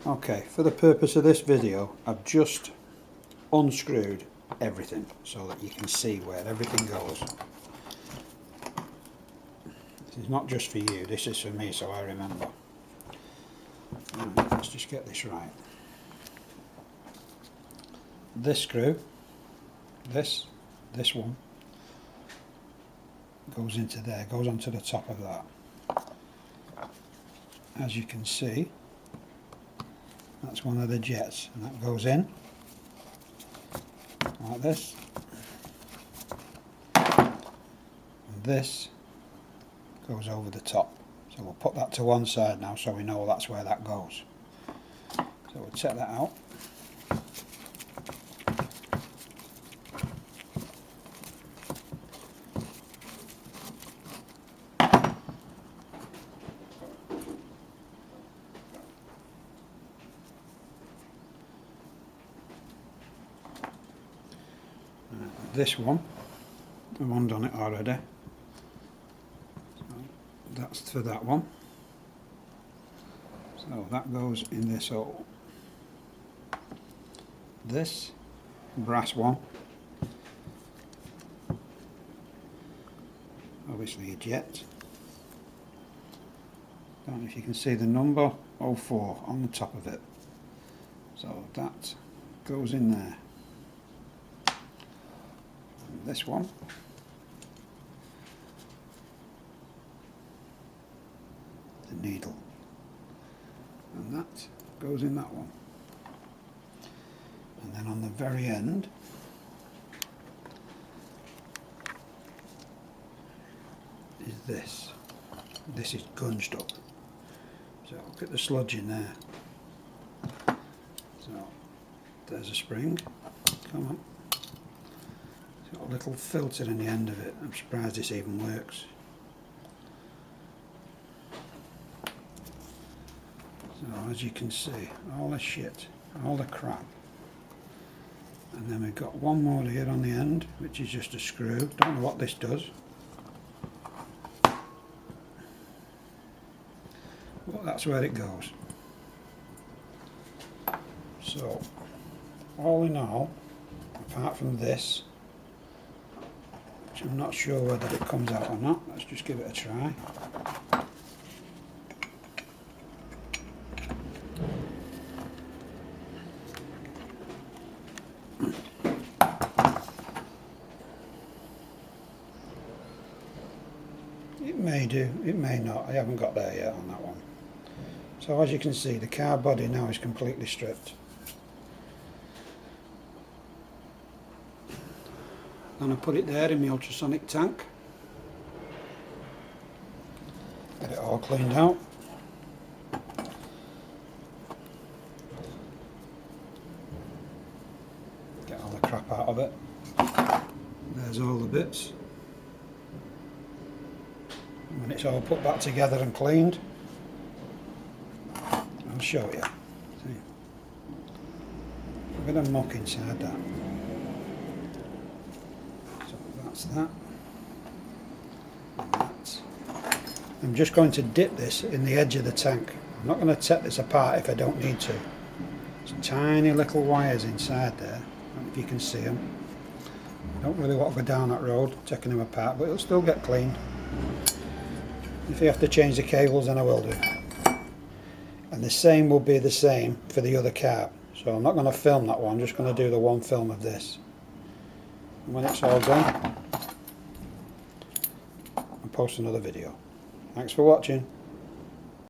Okay, for the purpose of this video, I've just unscrewed everything so that you can see where everything goes. This is not just for you, this is for me so I remember. Right, let's just get this right. This screw, this one, goes into there, goes onto the top of that. As you can see, that's one of the jets, and that goes in like this, and this goes over the top. So we'll put that to one side now so we know that's where that goes. So we'll check that out. This one, I've undone it already, so that's for that one, so that goes in this hole. This brass one, obviously a jet, don't know if you can see the number 04 on the top of it, so that goes in there. This one, the needle, and that goes in that one, and then on the very end is this. This is gunged up, so look at the sludge in there. So there's a spring, come on. Got a little filter in the end of it. I'm surprised this even works. So as you can see, all the shit, all the crap. And then we've got one more here on the end, which is just a screw. Don't know what this does. But that's where it goes. So, all in all, apart from this, I'm not sure whether it comes out or not. Let's just give it a try. It may do, it may not. I haven't got there yet on that one. So as you can see, the car body now is completely stripped. And I put it there in my ultrasonic tank. Get it all cleaned out. Get all the crap out of it. There's all the bits. And when it's all put back together and cleaned, I'll show you. See? A bit of muck inside that. That and that. I'm just going to dip this in the edge of the tank. I'm not going to take this apart if I don't need to. There's tiny little wires inside there. I don't know if you can see them. I don't really want to go down that road taking them apart, but it'll still get cleaned. If you have to change the cables, then I will do. And the same will be the same for the other carb. So I'm not going to film that one, I'm just going to do the one film of this. And when it's all done, I'll post another video. Thanks for watching.